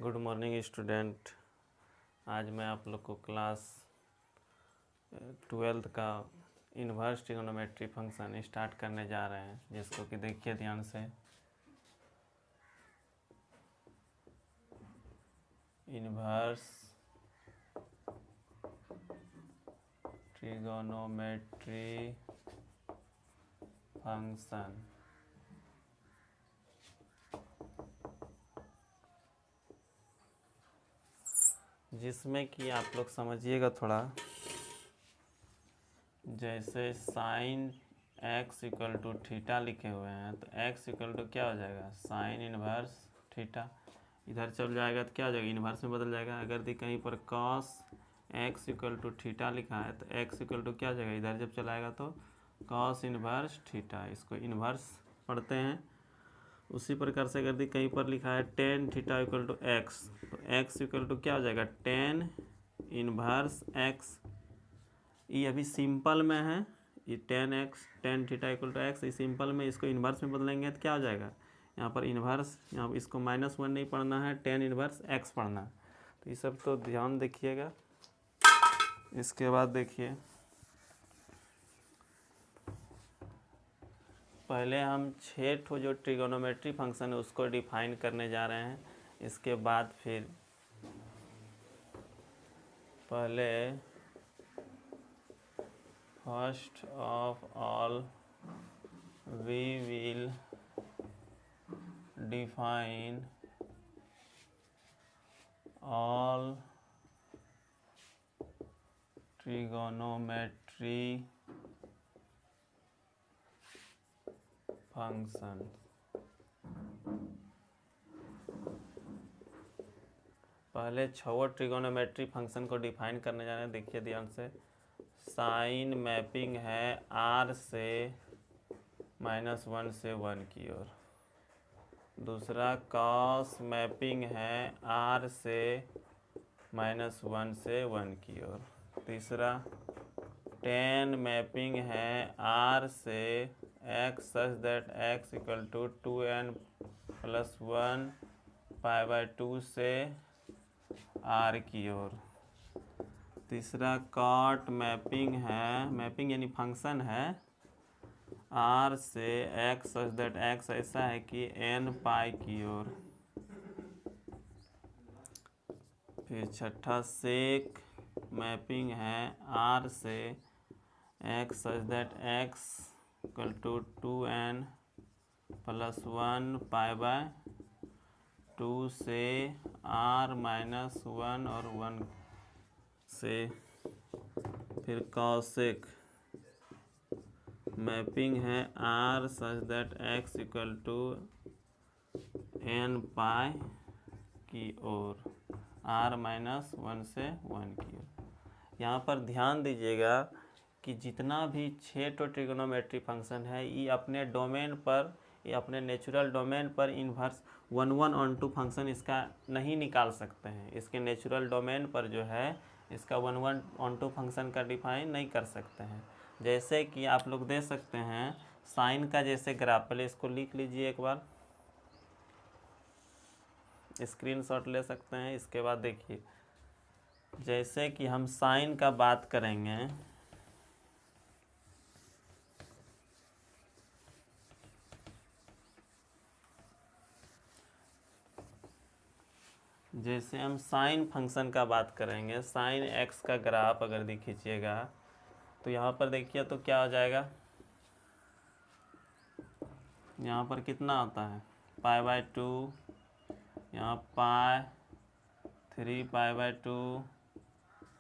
Good morning student. आज मैं आप लोग को क्लास 12th का इन्वर्स ट्रिगोनोमेट्री फंक्शन स्टार्ट करने जा रहे हैं, जिसको कि देखिए ध्यान से। इन्वर्स ट्रिगोनोमेट्री फंक्शन जिसमें कि आप लोग समझिएगा थोड़ा। जैसे sine x equal to theta लिखे हुए हैं, तो x इक्वल टू क्या हो जाएगा, साइन इन्वर्स थीटा। इधर चल जाएगा तो क्या हो जाएगा, इन्वर्स में बदल जाएगा। अगर दी कहीं पर cos x equal to theta लिखा है तो x इक्वल टू क्या हो जाएगा, इधर जब चलाएगा तो cos इन्वर्स थीटा। इसको इन्वर्स पढ़ते हैं। उसी प्रकार से अगर दी कहीं पर लिखा है tan theta equal to x, तो x इक्वल टू क्या हो जाएगा, टेन इन्वर्स x। ये अभी सिंपल में है, ये tan theta equal to x, ये सिंपल में। इसको इन्वर्स में बदलेंगे तो क्या हो जाएगा, यहाँ पर इन्वर्स, यहाँ पर इसको -1 नहीं पढ़ना है, टेन इन्वर्स x पढ़ना है। तो ये सब तो ध्यान देखिएगा। इसके बाद देखिए, पहले हम 6 ठो जो ट्रिगोनोमेट्री फंक्शन है उसको डिफाइन करने जा रहे हैं। इसके बाद फिर पहले first of all we will define all trigonometry function. पहले 6 ट्रिगोनोमेट्री फंक्शन को डिफाइन करने जा रहे हैं। देखिए ध्यान से। साइन मैपिंग है r से -1 से 1 की ओर। दूसरा कॉस मैपिंग है r से -1 से 1 की ओर। तीसरा टेन मैपिंग है r से x such that x equal to 2n + 1 π/2 से r की ओर। तीसरा कॉट मैपिंग है, मैपिंग यानी फंक्शन है r से x सच दैट x ऐसा है कि n पाई की ओर। फिर छठा सेक मैपिंग है r से x such that x equal to 2n + 1 π/2 से r -1 और 1 से। फिर कॉसेक मैपिंग है r such that x equal to n pi की ओर, r -1 से 1 की ओर। यहाँ पर ध्यान दीजिएगा कि जितना भी 6 ठो ट्रिगोनोमेट्री फंक्शन है, ये अपने डोमेन पर, ये अपने नेचुरल डोमेन पर इन्वर्स 1/1 फंक्शन इसका नहीं निकाल सकते हैं। इसके नेचुरल डोमेन पर जो है इसका 1/1 फंक्शन का डिफाइन नहीं कर सकते हैं। जैसे कि आप लोग दे सकते हैं साइन का जैसे ग्राफ। पहले इसको लिख लीजिए एक बार, स्क्रीनशॉट ले सकते हैं। इसके बाद देखिए, जैसे कि हम साइन का बात करेंगे, जैसे हम साइन फंक्शन का बात करेंगे, साइन x का ग्राफ अगर खींचिएगा तो यहाँ पर देखिए तो क्या हो जाएगा, यहाँ पर कितना होता है π/2, यहाँ पाई 3 π/2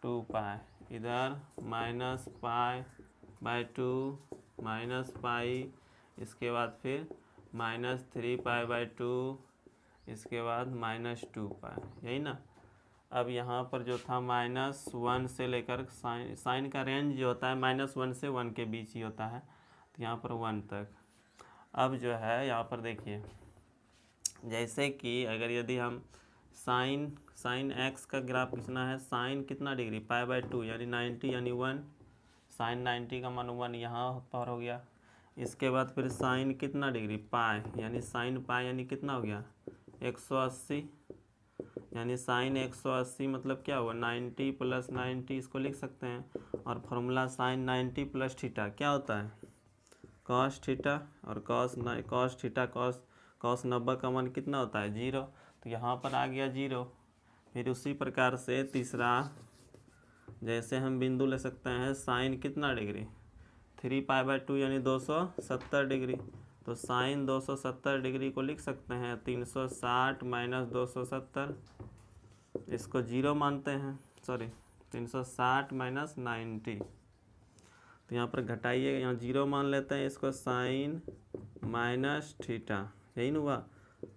2 पाई, इधर -π/2 -पाई, इसके बाद फिर -3 π/2, इसके बाद -2 पाई, यही ना। अब यहाँ पर जो था -1 से लेकर साइन का रेंज जो होता है -1 से 1 के बीच ही होता है, तो यहाँ पर 1 तक। अब जो है यहाँ पर देखिए, जैसे कि अगर यदि हम साइन x का ग्राफ खींचना है, साइन कितना डिग्री π/2 यानी 90 यानी 1, साइन 90 का मान 1 यहाँ पर हो गया। इसके बाद फिर साइन कितना डिग्री पाई, यानी साइन पाई यानी कितना हो गया 180। यानी साइन 180 मतलब क्या हुआ 90 प्लस 90, इसको लिख सकते हैं। और फॉर्मूला साइन 90 प्लस थीटा क्या होता है कॉस थीटा, और कॉस थीटा कॉस 90 का मान कितना होता है 0, तो यहाँ पर आ गया 0। फिर उसी प्रकार से तीसरा जैसे हम बिंदु ले सकते हैं साइन कितना डिग्री 3π/2 यानी 270 डिग्री, तो साइन 270 डिग्री को लिख सकते हैं 360 माइनस 270, इसको 0 मानते हैं, सॉरी 360 माइनस 90, तो यहाँ पर घटाइए, यहाँ 0 मान लेते हैं इसको, साइन माइनस थीटा, यही ना हुआ,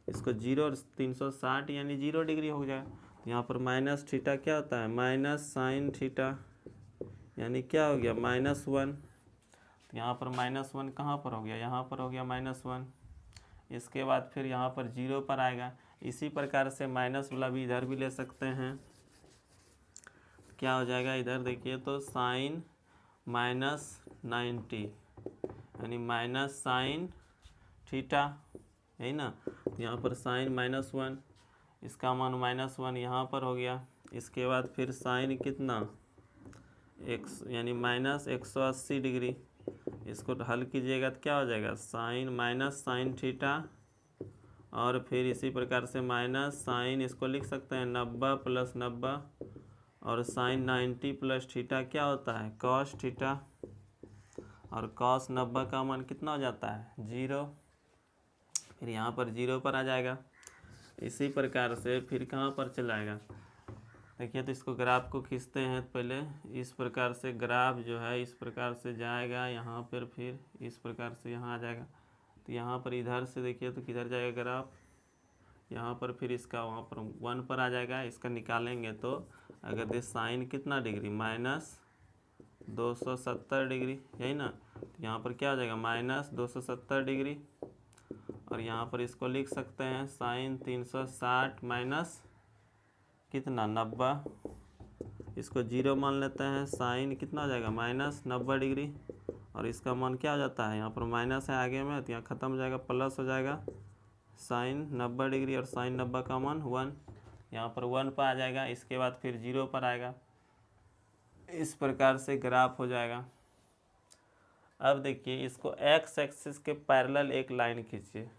इसको 0 और 360 यानी 0 डिग्री हो जाए, तो यहाँ पर माइनस थीटा क्या होता है माइनस साइन थीटा, यानी क्या हो गया -1, तो यहाँ पर -1 कहाँ पर हो गया, यहाँ पर हो गया -1। इसके बाद फिर यहाँ पर 0 पर आएगा। इसी प्रकार से माइनस वाला भी इधर भी ले सकते हैं, क्या हो जाएगा इधर देखिए तो साइन -90 यानी माइनस साइन थीटा, यही ना, तो यहाँ पर साइन -1, इसका मान -1 यहाँ पर हो गया। इसके बाद फिर साइन कितना x यानी -180 डिग्री, इसको हल कीजिएगा तो क्या हो जाएगा साइन माइनस साइन थीटा, और फिर इसी प्रकार से माइनस साइन, इसको लिख सकते हैं 90 प्लस 90, और साइन 90 प्लस थीटा क्या होता है कॉस थीटा, और कॉस 90 का मान कितना हो जाता है 0, फिर यहाँ पर 0 पर आ जाएगा। इसी प्रकार से फिर कहाँ पर चलाएगा देखिए, तो इसको ग्राफ को खींचते हैं पहले, इस प्रकार से ग्राफ जो है इस प्रकार से जाएगा यहाँ पर, फिर इस प्रकार से यहाँ आ जाएगा, तो यहाँ पर इधर से देखिए तो किधर जाएगा ग्राफ, यहाँ पर फिर इसका वहाँ पर 1 पर आ जाएगा। इसका निकालेंगे तो अगर दे साइन कितना डिग्री -270 डिग्री, यही ना, तो यहाँ पर क्या हो जाएगा -270 डिग्री, और यहाँ पर इसको लिख सकते हैं साइन 360 माइनस कितना 90, इसको 0 मान लेते हैं, साइन कितना हो जाएगा -90 डिग्री, और इसका मान क्या हो जाता है यहाँ पर माइनस है आगे में, तो यहाँ ख़त्म हो जाएगा, प्लस हो जाएगा साइन 90 डिग्री, और साइन 90 का मान 1, यहाँ पर 1 पर आ जाएगा। इसके बाद फिर 0 पर आएगा, इस प्रकार से ग्राफ हो जाएगा। अब देखिए इसको एक्स एक्सिस के पैरेलल एक लाइन खींचिए,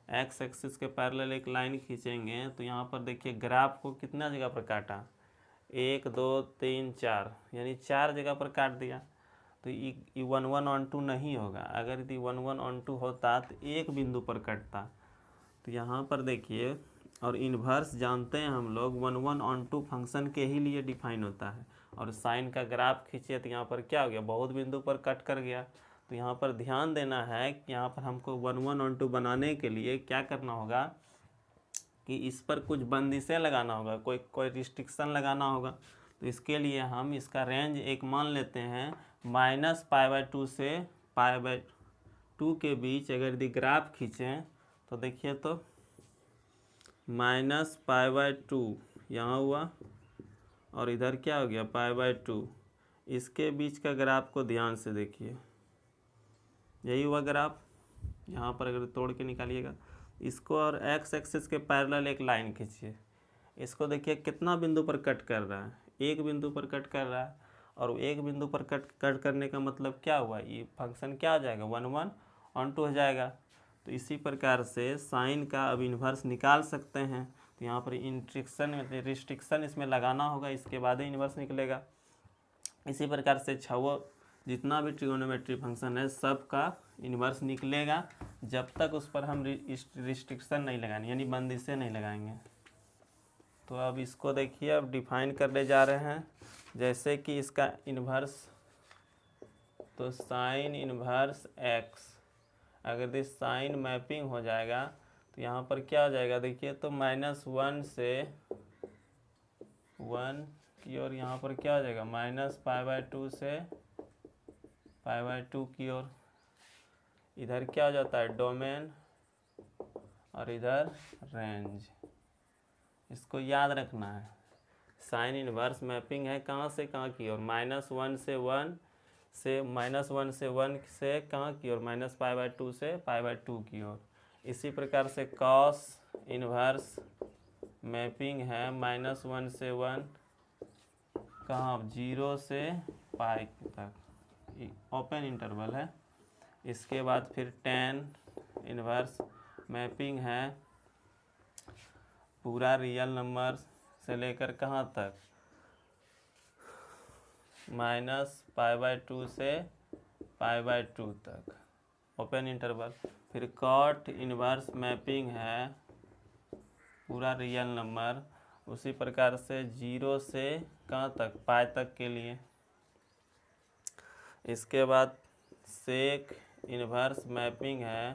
एक्स एक्सिस के पैरेलल एक लाइन खींचेंगे तो यहाँ पर देखिए ग्राफ को कितना जगह पर काटा 1 2 3 4 यानी 4 जगह पर काट दिया, तो ये 1 1 on 2 नहीं होगा। अगर यदि 1 1 on 2 होता तो एक बिंदु पर कटता, तो यहाँ पर देखिए, और इन्वर्स जानते हैं हम लोग 1 1 on 2 फंक्शन के ही लिए डिफाइन होता है, और साइन का ग्राफ खींचे तो यहाँ पर क्या हो गया बहुत बिंदु पर कट कर गया। तो यहाँ पर ध्यान देना है कि यहाँ पर हमको 1 1 on 2 बनाने के लिए क्या करना होगा कि इस पर कुछ बंदिशें लगाना होगा, कोई रिस्ट्रिक्शन लगाना होगा। तो इसके लिए हम इसका रेंज एक मान लेते हैं -π/2 से π/2 के बीच। अगर यदि ग्राफ खींचें तो देखिए तो -π/2 यहाँ हुआ, और इधर क्या हो गया π/2, इसके बीच का ग्राफ को ध्यान से देखिए, यही हुआ ग्राफ। यहाँ पर अगर तोड़ के निकालिएगा इसको, और एक्स एक्सिस के पैरेलल एक लाइन खींचिए, इसको देखिए कितना बिंदु पर कट कर रहा है, एक बिंदु पर कट कर रहा है, और एक बिंदु पर कट करने का मतलब क्या हुआ, ये फंक्शन क्या हो जाएगा 1 1 on 2 हो जाएगा। तो इसी प्रकार से साइन का अब इन्वर्स निकाल सकते हैं, तो यहाँ पर रिस्ट्रिक्शन इसमें लगाना होगा, इसके बाद ही इन्वर्स निकलेगा। इसी प्रकार से छवो जितना भी ट्रिगोनोमेट्री फंक्शन है सब का इन्वर्स निकलेगा, जब तक उस पर हम रिस्ट्रिक्शन नहीं लगाएंगे यानी बंदिशें नहीं लगाएंगे। तो अब इसको देखिए, अब डिफाइन करने जा रहे हैं, जैसे कि इसका इन्वर्स, तो साइन इन्वर्स एक्स, अगर दिस साइन मैपिंग हो जाएगा तो यहाँ पर क्या हो जाएगा देखिए, तो -1 से 1 की ओर, यहाँ पर क्या हो जाएगा -π/2 से π/2 की ओर। इधर क्या हो जाता है डोमेन, और इधर रेंज, इसको याद रखना है। साइन इन्वर्स मैपिंग है कहाँ से कहाँ की ओर, -1 से 1 से -1 से 1 से कहाँ की ओर -π/2 से π/2 की ओर। इसी प्रकार से कॉस इन्वर्स मैपिंग है -1 से 1 कहाँ 0 से पाई तक ओपन इंटरवल है। इसके बाद फिर tan इनवर्स मैपिंग है पूरा रियल नंबर से लेकर कहाँ तक -π/2 से π/2 तक ओपन इंटरवल। फिर कॉट इनवर्स मैपिंग है पूरा रियल नंबर उसी प्रकार से 0 से कहाँ तक पाई तक के लिए। इसके बाद सेक इनवर्स मैपिंग है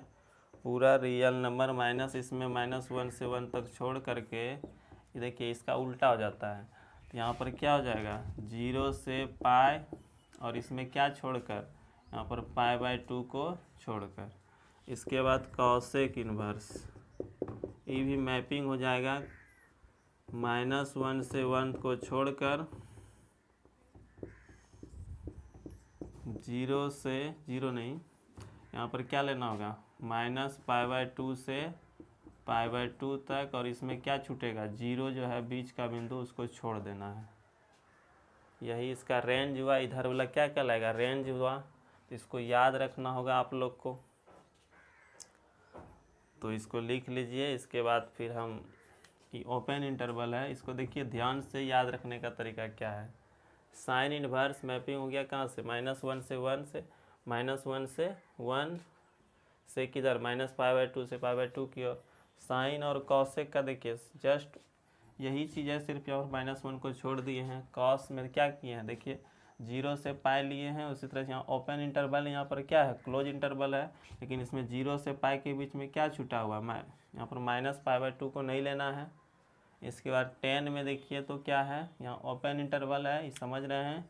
पूरा रियल नंबर माइनस इसमें -1 से 1 तक छोड़ करके देखिए इसका उल्टा हो जाता है। तो यहाँ पर क्या हो जाएगा 0 से पाई और इसमें क्या छोड़कर यहाँ पर π/2 को छोड़कर। इसके बाद कॉसेक इनवर्स ये भी मैपिंग हो जाएगा -1 से 1 को छोड़कर 0 से 0 नहीं यहाँ पर क्या लेना होगा -π/2 से π/2 तक और इसमें क्या छूटेगा 0 जो है बीच का बिंदु उसको छोड़ देना है। यही इसका रेंज हुआ। इधर वाला क्या कहलाएगा रेंज हुआ। तो इसको याद रखना होगा आप लोग को। तो इसको लिख लीजिए। इसके बाद फिर हम कि ओपन इंटरवल है इसको देखिए ध्यान से याद रखने का तरीका क्या है। साइन इनवर्स मैपिंग हो गया कहाँ से -1 से 1 से -1 से 1 से किधर -π/2 से π/2 की ओर। साइन और कॉसेक का देखिए जस्ट यही चीज़ है सिर्फ यहाँ -1 को छोड़ दिए हैं। कॉस में क्या किए हैं देखिए 0 से पाई लिए हैं। उसी तरह से यहाँ ओपन इंटरवल यहाँ पर क्या है क्लोज इंटरवल है लेकिन इसमें 0 से पाई के बीच में क्या छूटा हुआ यहाँ पर -π/2 को नहीं लेना है। इसके बाद tan में देखिए तो क्या है यहाँ ओपन इंटरवल है ये समझ रहे हैं।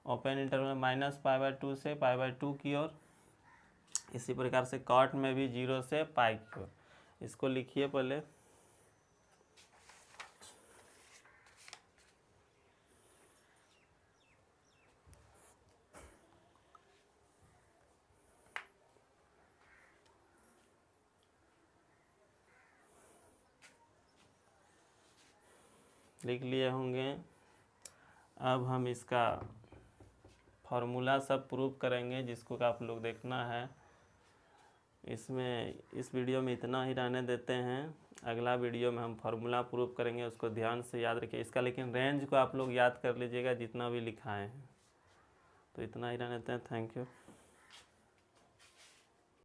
ओपन इंटरवल -π/2 से π/2 की ओर। इसी प्रकार से कॉट में भी 0 से पाई की ओर। इसको लिखिए पहले लिख लिए होंगे। अब हम इसका फार्मूला सब प्रूव करेंगे जिसको आप लोग देखना है। इसमें इस वीडियो में इतना ही रहने देते हैं। अगला वीडियो में हम फार्मूला प्रूव करेंगे उसको ध्यान से याद रखिए। इसका लेकिन रेंज को आप लोग याद कर लीजिएगा जितना भी लिखा है। तो इतना ही रहने देते हैं। Thank you.